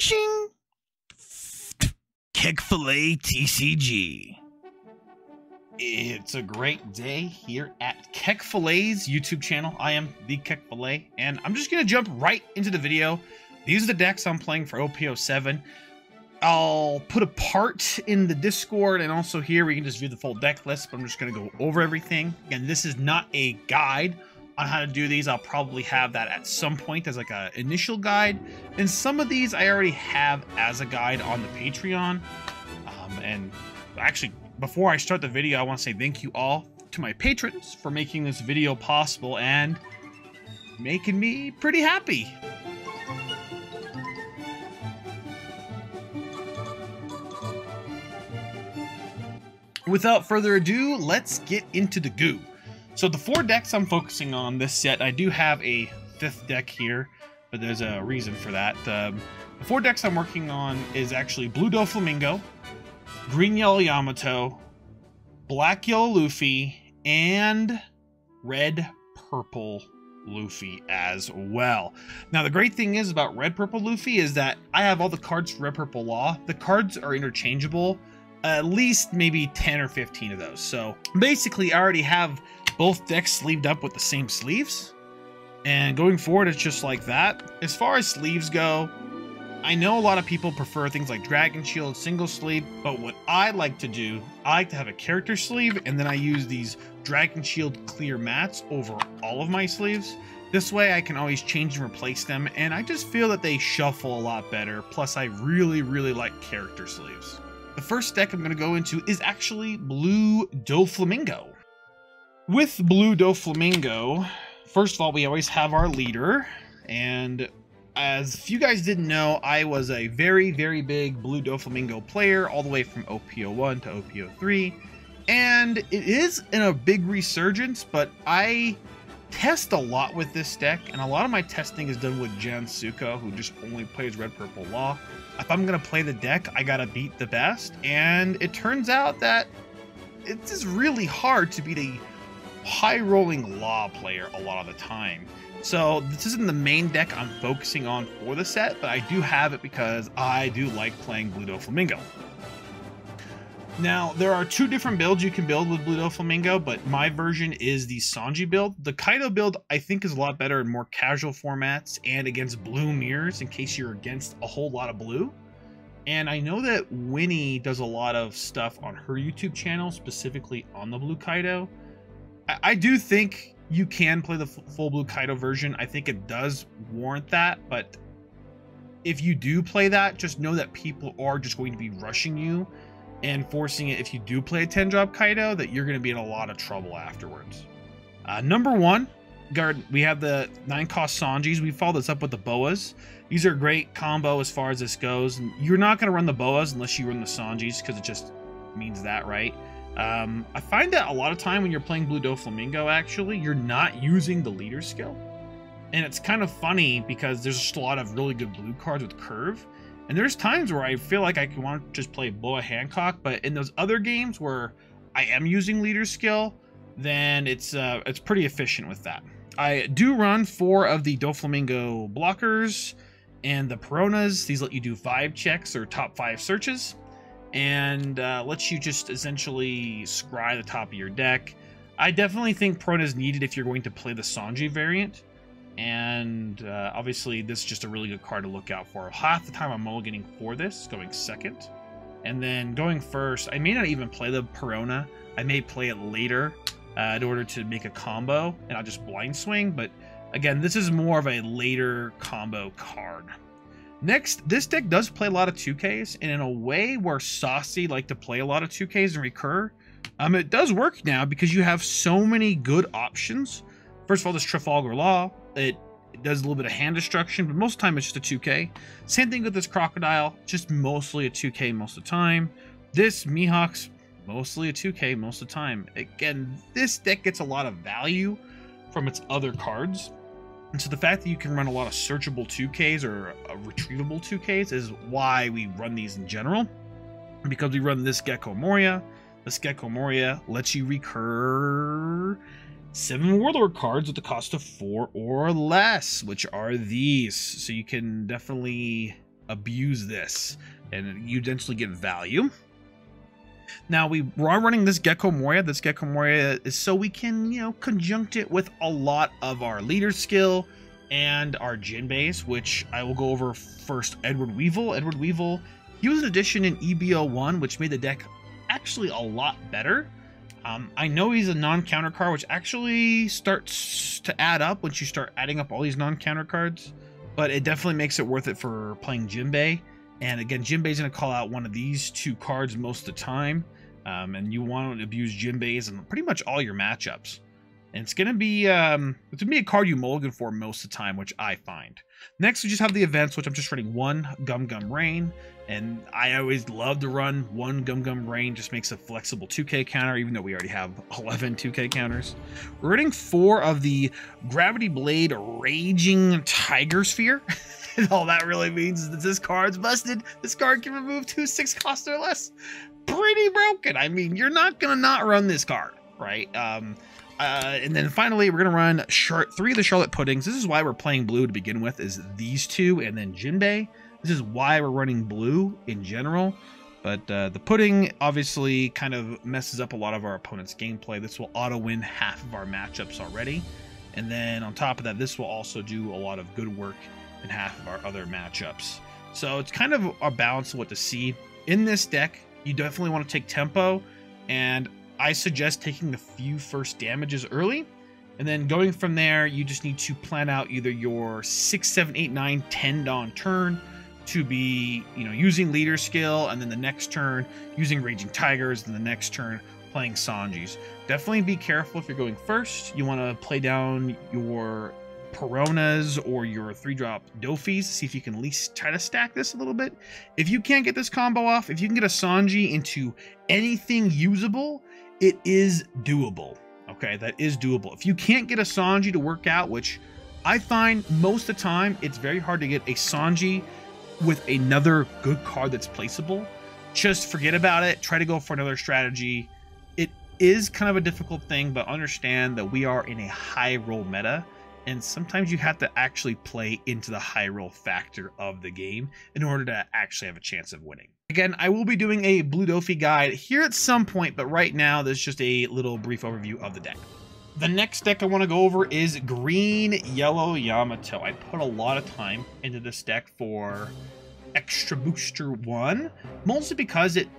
watching KEK TCG. It's a great day here at KEK YouTube channel. I am the KEK, and I'm just gonna jump right into the video. These are the decks I'm playing for OP07. I'll put a part in the Discord, and also here we can just view the full deck list, but I'm just gonna go over everything. Again, this is not a guide on how to do these. I'll probably have that at some point as like a initial guide, and some of these I already have as a guide on the Patreon. And actually, before I start the video, I want to say thank you all to my patrons for making this video possible and making me pretty happy. Without further ado, let's get into the goo. So the 4 decks I'm focusing on this set, I do have a 5th deck here, but there's a reason for that. The 4 decks I'm working on is actually Blue Doflamingo, Green Yellow Yamato, Black Yellow Luffy, and Red Purple Luffy as well. Now the great thing is about Red Purple Luffy is that I have all the cards for Red Purple Law. The cards are interchangeable, at least maybe 10 or 15 of those. So basically I already have both decks sleeved up with the same sleeves, and going forward it's just like that. As far as sleeves go, I know a lot of people prefer things like Dragon Shield, single sleeve, but what I like to do, I like to have a character sleeve, and then I use these Dragon Shield clear mats over all of my sleeves. This way I can always change and replace them, and I just feel that they shuffle a lot better. Plus I really like character sleeves. The first deck I'm going to go into is actually Blue Doflamingo. With Blue Doflamingo, first of all, we always have our leader, and as if you guys didn't know, I was a very big Blue Doflamingo player all the way from OP01 to OP03, and it is in a big resurgence, but I test a lot with this deck, and a lot of my testing is done with Jansuko, who just only plays Red Purple Law. If I'm going to play the deck, I gotta beat the best, and it turns out that it's just really hard to beat a high-rolling Law player a lot of the time. So this isn't the main deck I'm focusing on for the set, but I do have it because I do like playing Blue Doflamingo. Now, there are 2 different builds you can build with Blue Doflamingo, but my version is the Sanji build. The Kaido build, I think, is a lot better in more casual formats and against blue mirrors in case you're against a whole lot of blue. And I know that Winnie does a lot of stuff on her YouTube channel, specifically on the Blue Kaido. I do think you can play the full Blue Kaido version. I think it does warrant that, but if you do play that, just know that people are just going to be rushing you and forcing it. If you do play a 10-drop Kaido, that you're going to be in a lot of trouble afterwards. Number 1, we have the 9-cost Sanjis. We follow this up with the Boas. These are a great combo as far as this goes. You're not going to run the Boas unless you run the Sanjis, because it just means that, right? I find that a lot of time when you're playing Blue Doflamingo, actually, you're not using the leader skill. And it's kind of funny because there's just a lot of really good blue cards with curve. And there's times where I feel like I want to just play Boa Hancock, but in those other games where I am using leader skill, then it's pretty efficient with that. I do run 4 of the Doflamingo blockers and the Peronas. These let you do vibe checks or top 5 searches, and lets you just essentially scry the top of your deck. I definitely think Perona is needed if you're going to play the Sanji variant, and obviously this is just a really good card to look out for. Half the time I'm mulliganing for this, going second, and then going first. I may not even play the Perona. I may play it later in order to make a combo, and I'll just blind swing, but again, this is more of a later combo card. Next, this deck does play a lot of 2Ks, and in a way where Saucy like to play a lot of 2Ks and recur, it does work now because you have so many good options. First of all, this Trafalgar Law, it does a little bit of hand destruction, but most of the time it's just a 2K. Same thing with this Crocodile, just mostly a 2K most of the time. This Mihawk's mostly a 2K most of the time. Again, this deck gets a lot of value from its other cards. And so the fact that you can run a lot of searchable 2Ks or retrievable 2Ks is why we run these in general. Because we run this Gecko Moria. This Gecko Moria lets you recur 7 Warlord cards with the cost of 4 or less, which are these. So you can definitely abuse this, and you eventually get value. Now we are running this Gecko Moria. This Gecko Moria is so we can, you know, conjunct it with a lot of our leader skill and our Jinbeis, which I will go over first. Edward Weevil. Edward Weevil, he was an addition in EBO1, which made the deck actually a lot better. I know he's a non-counter card, which actually starts to add up once you start adding up all these non-counter cards, but it definitely makes it worth it for playing Jinbei. And again, Jinbei's going to call out one of these two cards most of the time, and you want to abuse Jinbei's in pretty much all your matchups. And it's going to be a card you mulligan for most of the time, which I find. Next, we just have the events, which I'm just running one Gum Gum Rain. And I always love to run one Gum Gum Rain, just makes a flexible 2K counter, even though we already have 11 2K counters. We're running 4 of the Gravity Blade Raging Tiger Sphere. And all that really means is that this card's busted. This card can remove 2 6 cost or less. Pretty broken. I mean, you're not going to not run this card, right? And then finally, we're going to run 3 of the Charlotte Puddings. This is why we're playing blue to begin with, is these 2 and then Jinbei. This is why we're running blue in general. But the Pudding obviously kind of messes up a lot of our opponent's gameplay. This will auto-win half of our matchups already. And then on top of that, this will also do a lot of good work in half of our other matchups. So it's kind of a balance of what to see. In this deck, you definitely want to take tempo, and I suggest taking the few first damages early, and then going from there, you just need to plan out either your 6, 7, 8, 9, 10 Dawn turn to be, you know, using leader skill, and then the next turn using Raging Tigers, and the next turn playing Sanjis. Definitely be careful if you're going first. You want to play down your Peronas or your 3-drop Doffys, see if you can at least try to stack this a little bit. If you can't get this combo off, if you can get a Sanji into anything usable, it is doable. Okay, that is doable. If you can't get a Sanji to work out, which I find most of the time it's very hard to get a Sanji with another good card that's placeable, just forget about it. Try to go for another strategy. It is kind of a difficult thing, but understand that we are in a high roll meta, and sometimes you have to actually play into the high roll factor of the game in order to actually have a chance of winning. Again, I will be doing a Blue Doffy guide here at some point, but right now this is just a little brief overview of the deck. The next deck I want to go over is Green Yellow Yamato. I put a lot of time into this deck for Extra Booster 1, mostly because it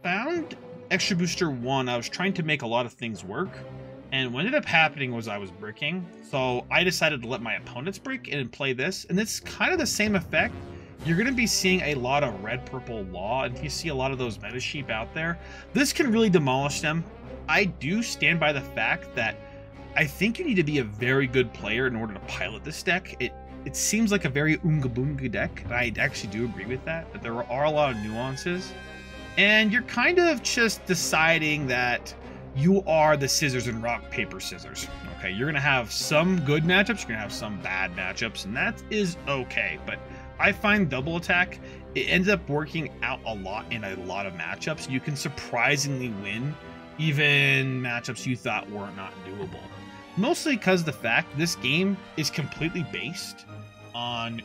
found Extra Booster 1. I was trying to make a lot of things work, and what ended up happening was I was bricking, so I decided to let my opponents brick and play this, and it's kind of the same effect. You're going to be seeing a lot of red-purple law, and if you see a lot of those meta sheep out there, this can really demolish them. I do stand by the fact that I think you need to be a very good player in order to pilot this deck. It seems like a very Oonga Boonga deck, and I actually do agree with that, but there are a lot of nuances, and you're kind of just deciding that you are the scissors and rock, paper, scissors. Okay, you're going to have some good matchups, you're going to have some bad matchups, and that is okay. But I find double attack, it ends up working out a lot in a lot of matchups. You can surprisingly win even matchups you thought were not doable. Mostly because the fact this game is completely based on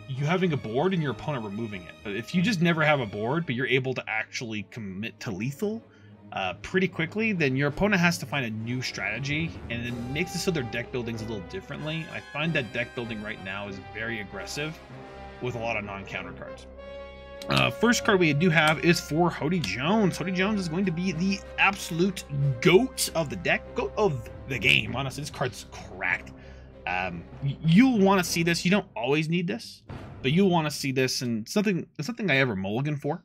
you having a board and your opponent removing it. But if you just never have a board, but you're able to actually commit to lethal pretty quickly, then your opponent has to find a new strategy, and it makes it so their deck building's a little differently. I find that deck building right now is very aggressive with a lot of non-counter cards. First card we do have is for Hody Jones. Hody Jones is going to be the absolute GOAT of the deck, GOAT of the game. Honestly, this card's cracked. You'll want to see this. You don't always need this, but you'll want to see this, and it's something I ever mulligan for.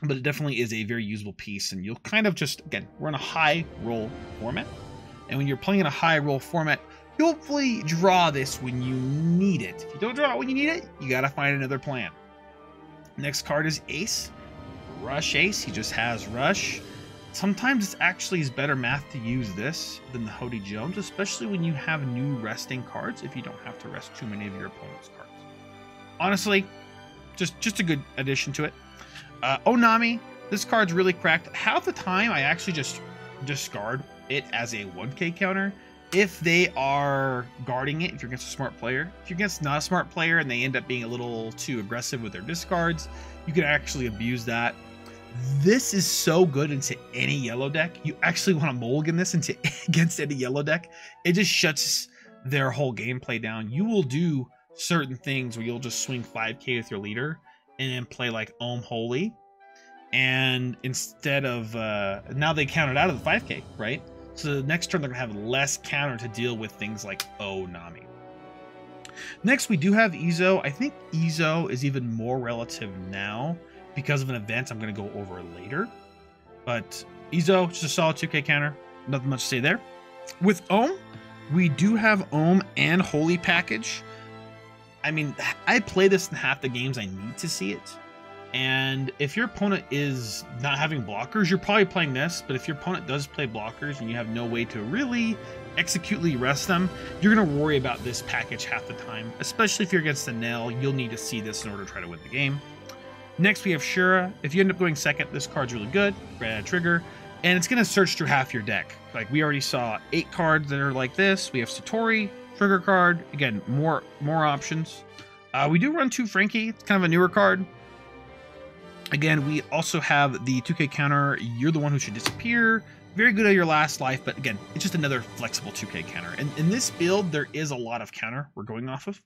But it definitely is a very usable piece, and you'll kind of just, again, we're in a high roll format, and when you're playing in a high roll format, you hopefully draw this when you need it. If you don't draw it when you need it, you gotta find another plan. Next card is Ace. Rush Ace, he just has Rush. Sometimes it's actually is better math to use this than the Hody Jones, especially when you have new resting cards, if you don't have to rest too many of your opponent's cards. Honestly, just a good addition to it. Onami, this card's really cracked. Half the time I actually just discard it as a 1K counter, if they are guarding it, if you're against a smart player. If you're against not a smart player and they end up being a little too aggressive with their discards, you can actually abuse that. This is so good into any yellow deck. You actually want to mulligan this into against any yellow deck. It just shuts their whole gameplay down. You will do certain things where you'll just swing 5k with your leader and then play like Holy. And instead of, now they counted out of the 5k, right? So the next turn they're going to have less counter to deal with things like Nami. Next we do have Izo. I think Izo is even more relative now because of an event I'm going to go over later. But Izo, just a solid 2k counter. Nothing much to say there. With we do have and Holy package. I mean, I play this in half the games I need to see it. And if your opponent is not having blockers, you're probably playing this. But if your opponent does play blockers and you have no way to really executely rest them, you're going to worry about this package half the time. Especially if you're against the Nell, you'll need to see this in order to try to win the game. Next, we have Shura. If you end up going second, this card's really good. Trigger. And it's going to search through half your deck. Like, we already saw 8 cards that are like this. We have Satori, trigger card. Again, more options. We do run 2 Frankie. It's kind of a newer card. Again, we also have the 2k counter. You're the one who should disappear. Very good at your last life, but again, it's just another flexible 2k counter. And in this build, there is a lot of counter we're going off of.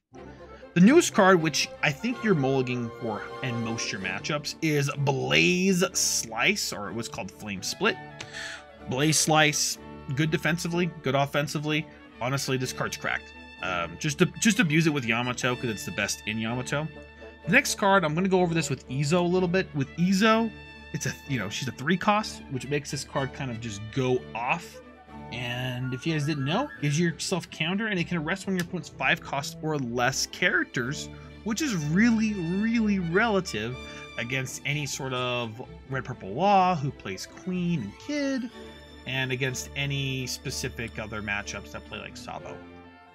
The newest card, which I think you're mulliganing for in most of your matchups, is Blaze Slice, or it was called Flame Split. Blaze Slice, good defensively, good offensively. Honestly, this card's cracked. Just abuse it with Yamato because it's the best in Yamato. The next card, I'm going to go over this with Izo a little bit. With Izo, it's she's a 3 cost, which makes this card kind of just go off. And if you guys didn't know, gives yourself counter, and it can arrest one of your opponent's 5 cost or less characters, which is really, really relative against any sort of red purple law who plays Queen and Kid, and against any specific other matchups that play like Sabo.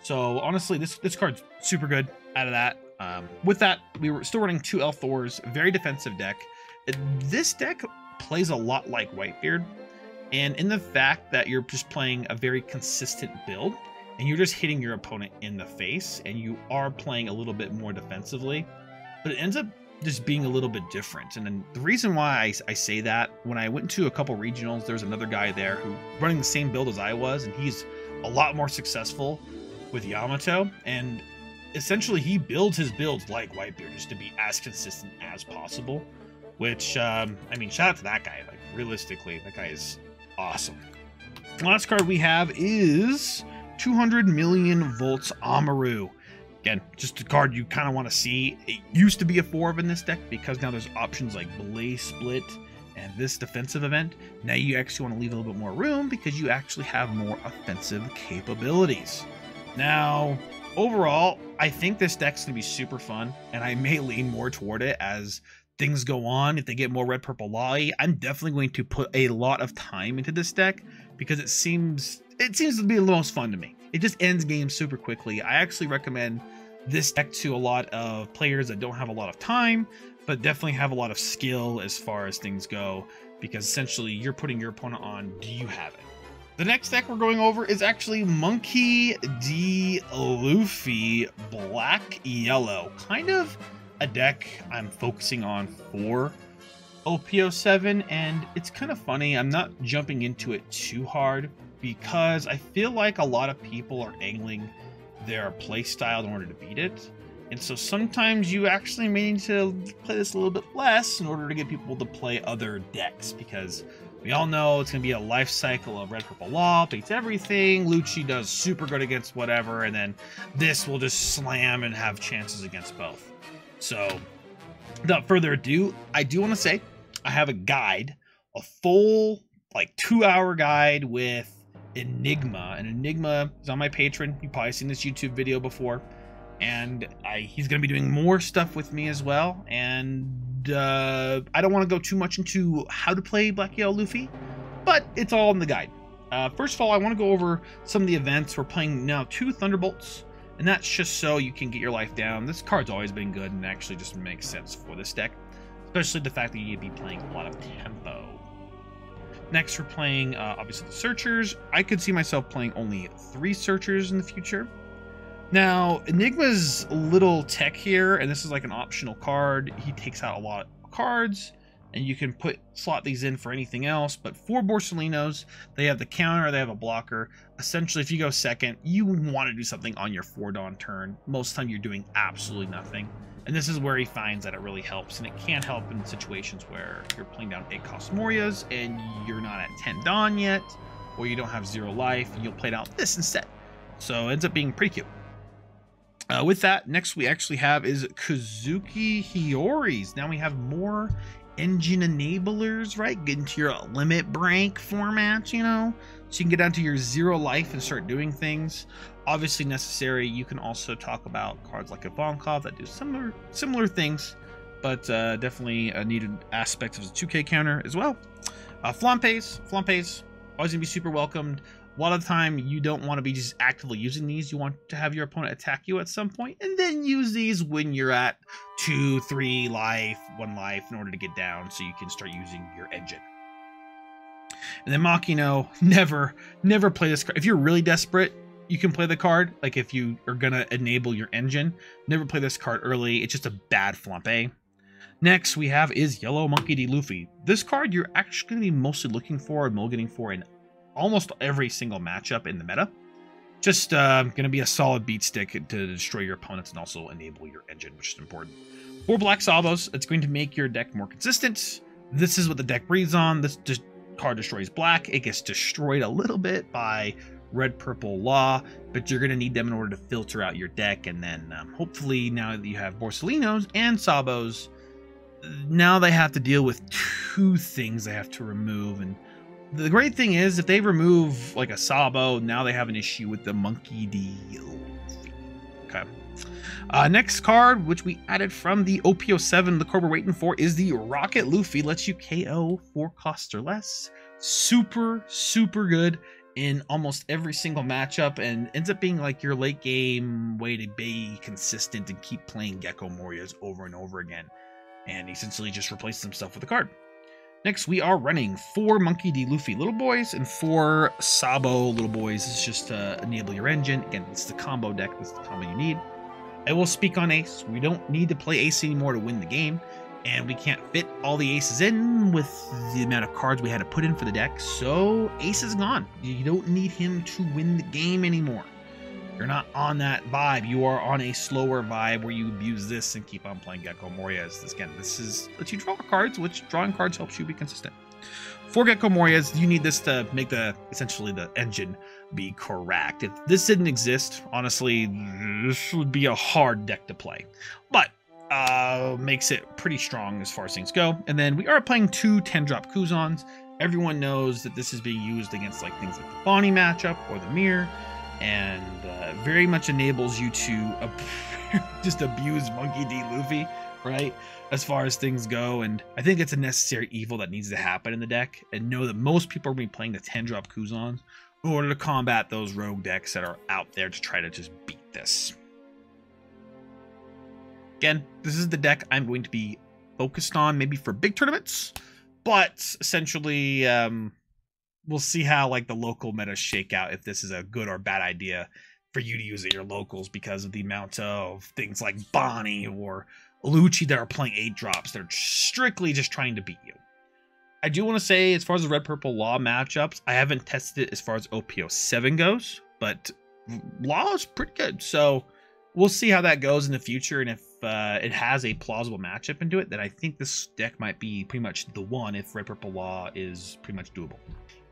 So honestly, this card's super good out of that. With that, we were still running 2 L-Thors, very defensive deck. This deck plays a lot like Whitebeard, and in the fact that you're just playing a very consistent build, and you're just hitting your opponent in the face, and you are playing a little bit more defensively, but it ends up just being a little bit different. And then the reason why I say that, when I went to a couple regionals, there's another guy there who running the same build as I was, and he's a lot more successful with Yamato, and essentially he builds his builds like Whitebeard just to be as consistent as possible, which I mean, shout out to that guy. Like, realistically, that guy is awesome. The last card we have is 200 million volts Amaru. Again, just a card you kind of want to see. It used to be a 4 in this deck because now there's options like Blaze Split and this defensive event. Now you actually want to leave a little bit more room because you actually have more offensive capabilities. Now, overall, I think this deck's going to be super fun, and I may lean more toward it as things go on. If they get more red purple Lolly, I'm definitely going to put a lot of time into this deck because it seems to be the most fun to me. It just ends games super quickly. I actually recommend this deck to a lot of players that don't have a lot of time, but definitely have a lot of skill as far as things go, because essentially you're putting your opponent on, do you have it? The next deck we're going over is actually Monkey D. Luffy Black Yellow. Kind of a deck I'm focusing on for OP07, and it's kind of funny. I'm not jumping into it too hard because I feel like a lot of people are angling their playstyle in order to beat it. And so sometimes you actually may need to play this a little bit less in order to get people to play other decks, because we all know it's going to be a life cycle of red purple law, beats everything, Lucci does super good against whatever, and then this will just slam and have chances against both. So without further ado, I do want to say I have a guide, a full like 2-hour guide with Enigma, and Enigma is on my Patreon. You've probably seen this YouTube video before, and he's going to be doing more stuff with me as well. And I don't want to go too much into how to play Black Yellow Luffy, but it's all in the guide. First of all, I want to go over some of the events. We're playing now 2 Thunderbolts, and that's just so you can get your life down. This card's always been good and actually just makes sense for this deck, especially the fact that you need to be playing a lot of tempo. Next, we're playing, obviously, the Searchers. I could see myself playing only 3 Searchers in the future. Now, Enigma's little tech here, and this is like an optional card. He takes out a lot of cards, and you can slot these in for anything else. But 4 Borsalinos, they have the counter, they have a blocker. Essentially, if you go second, you want to do something on your 4-Dawn turn. Most of the time, you're doing absolutely nothing. And this is where he finds that it really helps, and it can help in situations where you're playing down 8-cost Morias, and you're not at 10 Dawn yet, or you don't have 0 life, and you'll play down this instead. So it ends up being pretty cute. With that, next we actually have is Kazuki Hiyori's. Now we have more engine enablers, right? Get into your limit break formats, you know, so you can get down to your 0 life and start doing things. Obviously necessary. You can also talk about cards like Ivankov that do similar things, but definitely a needed aspect of the 2K counter as well. Flampes, always gonna be super welcomed. A lot of the time, you don't want to be just actively using these. You want to have your opponent attack you at some point, and then use these when you're at 2, 3 life, 1 life in order to get down, so you can start using your engine. And then Makino, never play this card. If you're really desperate, you can play the card. Like if you are gonna enable your engine, never play this card early. It's just a bad flampe. Next we have is Yellow Monkey D. Luffy. This card you're actually gonna be mostly looking for and mulliganing for in almost every single matchup in the meta. Just gonna be a solid beat stick to destroy your opponents and also enable your engine, which is important. 4 Black Sabos. It's going to make your deck more consistent. This is what the deck breathes on. This card destroys black. It gets destroyed a little bit by red, purple, law, but you're going to need them in order to filter out your deck. And then hopefully now that you have Borsalinos and Sabos, now they have to deal with 2 things they have to remove. And the great thing is if they remove like a Sabo, now they have an issue with the Monkey D. Okay. Next card, which we added from the OP07, the card we're waiting for, is the Rocket Luffy. Lets you KO 4 costs or less. Super good in almost every single matchup, and ends up being like your late game way to be consistent and keep playing Gecko Morias over and over again, and essentially just replaces himself with a card. Next we are running 4 Monkey D. Luffy little boys and 4 Sabo little boys. This is just to enable your engine. Again, it's the combo deck. This is the combo you need. I will speak on Ace. We don't need to play Ace anymore to win the game, and we can't fit all the aces in with the amount of cards we had to put in for the deck, so Ace is gone. You don't need him to win the game anymore. You're not on that vibe. You are on a slower vibe where you abuse this and keep on playing Gecko Morias. This is lets you draw cards, which drawing cards helps you be consistent. 4 Gecko Morias, you need this to make essentially the engine be correct. If this didn't exist, honestly, this would be a hard deck to play. But makes it pretty strong as far as things go. And then we are playing 2 10-drop Kuzons. Everyone knows that this is being used against like things like the Bonnie matchup or the Mirror, and very much enables you to just abuse Monkey D. Luffy, right? As far as things go, and I think it's a necessary evil that needs to happen in the deck, and know that most people are going to be playing the 10-drop Kuzons in order to combat those rogue decks that are out there to try to just beat this. Again, this is the deck I'm going to be focused on maybe for big tournaments, but essentially we'll see how like the local metas shake out, if this is a good or bad idea for you to use at your locals because of the amount of things like Bonnie or Lucci that are playing 8 drops. They're strictly just trying to beat you. I do want to say, as far as the red purple law matchups, I haven't tested it as far as OP07 goes, but law is pretty good. So we'll see how that goes in the future, and if it has a plausible matchup into it, then I think this deck might be pretty much the one if red purple law is pretty much doable.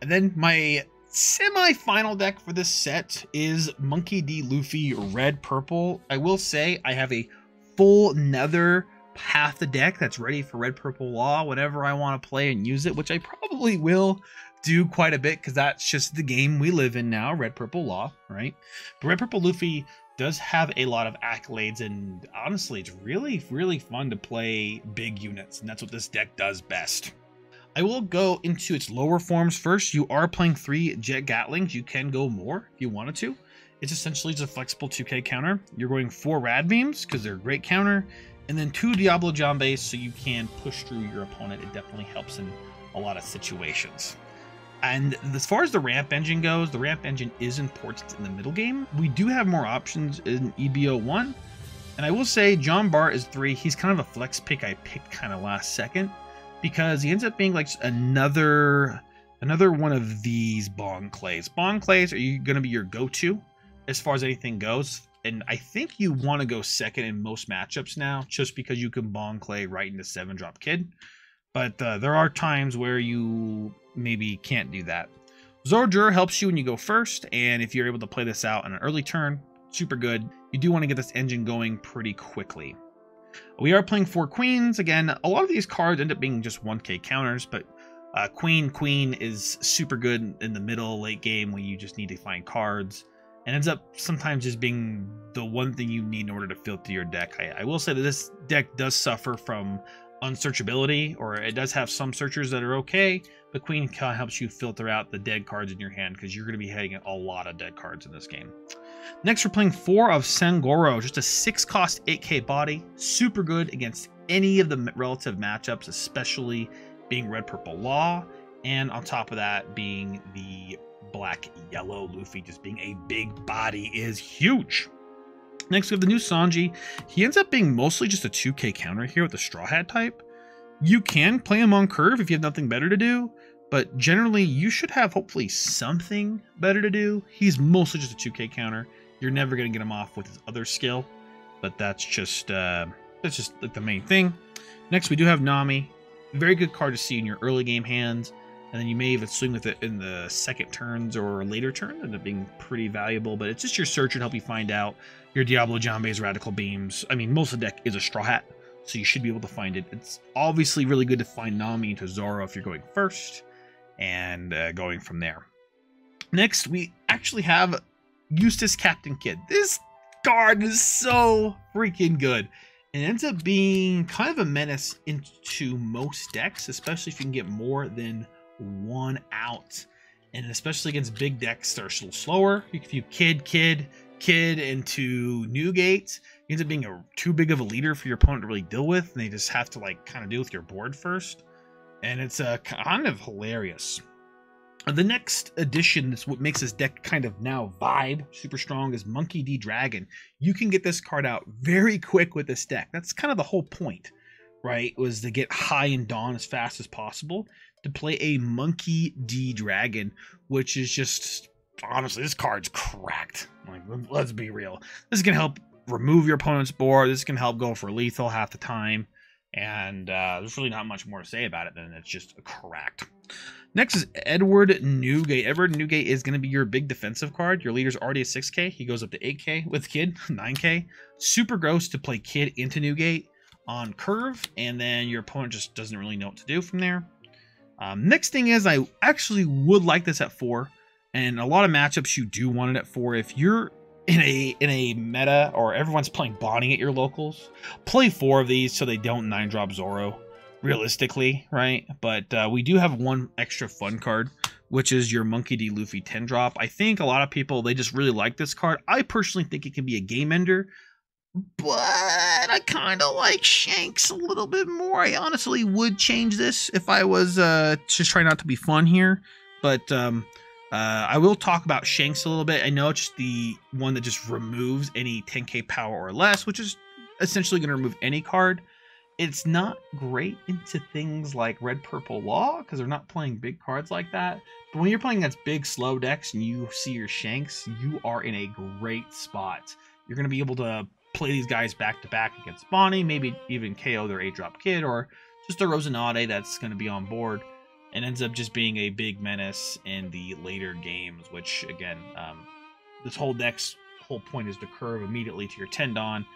And then my semi-final deck for this set is Monkey D. Luffy red purple. I will say I have a full nether half the deck that's ready for red purple law whenever I want to play and use it, which I probably will do quite a bit because that's just the game we live in now, red purple law, right? But red purple Luffy does have a lot of accolades, and honestly it's really fun to play big units, and that's what this deck does best. I will go into its lower forms first. You are playing 3 Jet Gatlings. You can go more if you wanted to. It's essentially just a flexible 2K counter. You're going 4 Rad Beams because they're a great counter, and then 2 Diablo Jambes so you can push through your opponent. It definitely helps in a lot of situations. And as far as the ramp engine goes, the ramp engine is important in the middle game. We do have more options in EBO1. And I will say John Bart is 3. He's kind of a flex pick I picked kind of last second because he ends up being like another one of these Bong Clays. Bong Clays are going to be your go-to as far as anything goes. And I think you want to go second in most matchups now just because you can Bong Clay right into 7-drop Kid. But there are times where you maybe can't do that. Zordjur helps you when you go first, and if you're able to play this out on an early turn, super good. You do want to get this engine going pretty quickly. We are playing 4 queens. Again, a lot of these cards end up being just 1k counters, but queen is super good in the middle, late game when you just need to find cards. And ends up sometimes just being the one thing you need in order to filter your deck. I will say that this deck does suffer from unsearchability, or it does have some searchers that are okay, but queen kind of helps you filter out the dead cards in your hand because you're going to be hitting a lot of dead cards in this game. Next, we're playing 4 of Sangoro, just a 6-cost 8k body, super good against any of the relative matchups, especially being red purple law, and on top of that being the black yellow Luffy. Just being a big body is huge. Next, we have the new Sanji. He ends up being mostly just a 2k counter here with the Straw Hat type. You can play him on curve if you have nothing better to do, but generally you should have hopefully something better to do. He's mostly just a 2k counter. You're never going to get him off with his other skill, but that's just like the main thing. Next, we do have Nami. Very good card to see in your early game hands, and then you may even swing with it in the second turns or later turns, end up being pretty valuable. But it's just your searcher to help you find out your Diablo Jambe's Radical Beams. I mean, most of the deck is a Straw Hat, so you should be able to find it. It's obviously really good to find Nami into Zoro if you're going first, and going from there. Next, we actually have Eustace Captain Kidd. This card is so freaking good. It ends up being kind of a menace into most decks, especially if you can get more than 1 out. And especially against big decks that are a little slower. If you Kid into Newgate, it ends up being too big of a leader for your opponent to really deal with, and they just have to like kind of deal with your board first. And it's kind of hilarious. The next addition, that's what makes this deck kind of now vibe super strong, is Monkey D Dragon. You can get this card out very quick with this deck. That's kind of the whole point, right? Was to get high and dawn as fast as possible, to play a Monkey D Dragon, which is just, honestly, this card's cracked. Like, let's be real. This is going to help remove your opponent's board. This can help go for lethal half the time. And there's really not much more to say about it than it's just cracked. Next is Edward Newgate. Edward Newgate is going to be your big defensive card. Your leader's already a 6k. He goes up to 8k with Kid, 9k. Super gross to play Kid into Newgate on curve, and then your opponent just doesn't really know what to do from there. Next thing is, I actually would like this at 4, and a lot of matchups you do want it at 4. If you're in a meta or everyone's playing Bonnie at your locals, play 4 of these so they don't 9-drop Zoro, realistically, right? But we do have one extra fun card, which is your Monkey D Luffy 10-drop. I think a lot of people, they just really like this card. I personally think it can be a game ender, but I kind of like Shanks a little bit more. I honestly would change this if I was just trying not to be fun here. But I will talk about Shanks a little bit. I know it's the one that just removes any 10k power or less, which is essentially going to remove any card. It's not great into things like red purple law because they're not playing big cards like that. But when you're playing against big slow decks and you see your Shanks, you are in a great spot. You're going to be able to play these guys back to back against Bonnie, maybe even KO their 8-drop Kid, or just a Rosinante that's going to be on board, and ends up just being a big menace in the later games, which again, this whole deck's whole point is to curve immediately to your Tendon,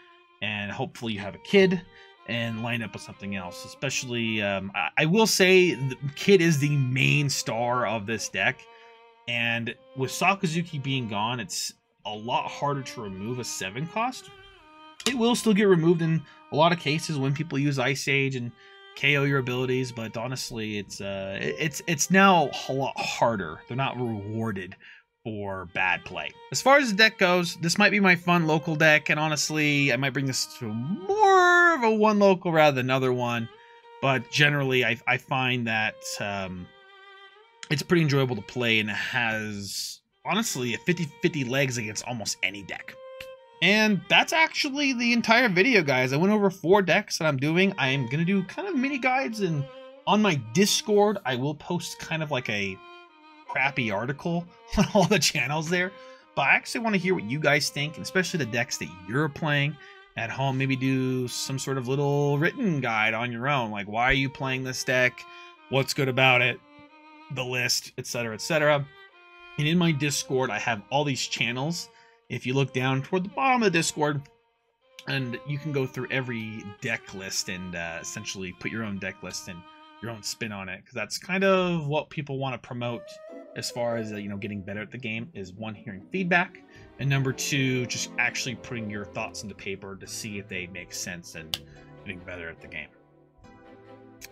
and hopefully you have a Kid and line up with something else. Especially, I will say the Kid is the main star of this deck, and with Sakazuki being gone, it's a lot harder to remove a 7 cost. It will still get removed in a lot of cases when people use Ice Age and KO your abilities, but honestly, it's now a lot harder. They're not rewarded for bad play. As far as the deck goes, this might be my fun local deck, and honestly, I might bring this to more of a one local rather than another one. But generally, I find that it's pretty enjoyable to play, and it has, honestly, a 50-50 legs against almost any deck. And that's actually the entire video, guys. I went over 4 decks that I'm doing. I am going to do kind of mini guides, and on my Discord, I will post kind of like a crappy article on all the channels there. But I actually want to hear what you guys think, and especially the decks that you're playing at home. Maybe do some sort of little written guide on your own. Like, why are you playing this deck? What's good about it? The list, etc., etc. And in my Discord, I have all these channels. If you look down toward the bottom of the Discord, and you can go through every deck list and essentially put your own deck list and your own spin on it, because that's kind of what people want to promote as far as getting better at the game. Is 1, hearing feedback, and number 2, just actually putting your thoughts into paper to see if they make sense and getting better at the game.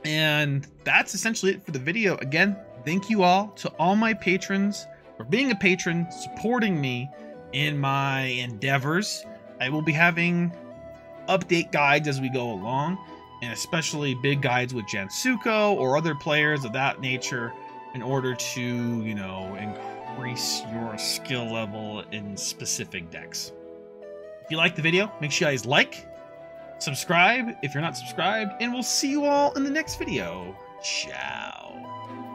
And that's essentially it for the video. Again, thank you all to all my patrons for being a patron, supporting me in my endeavors. I will be having update guides as we go along, and especially big guides with Jansuko or other players of that nature, in order to, increase your skill level in specific decks. If you like the video, make sure you guys like, subscribe if you're not subscribed, and we'll see you all in the next video. Ciao.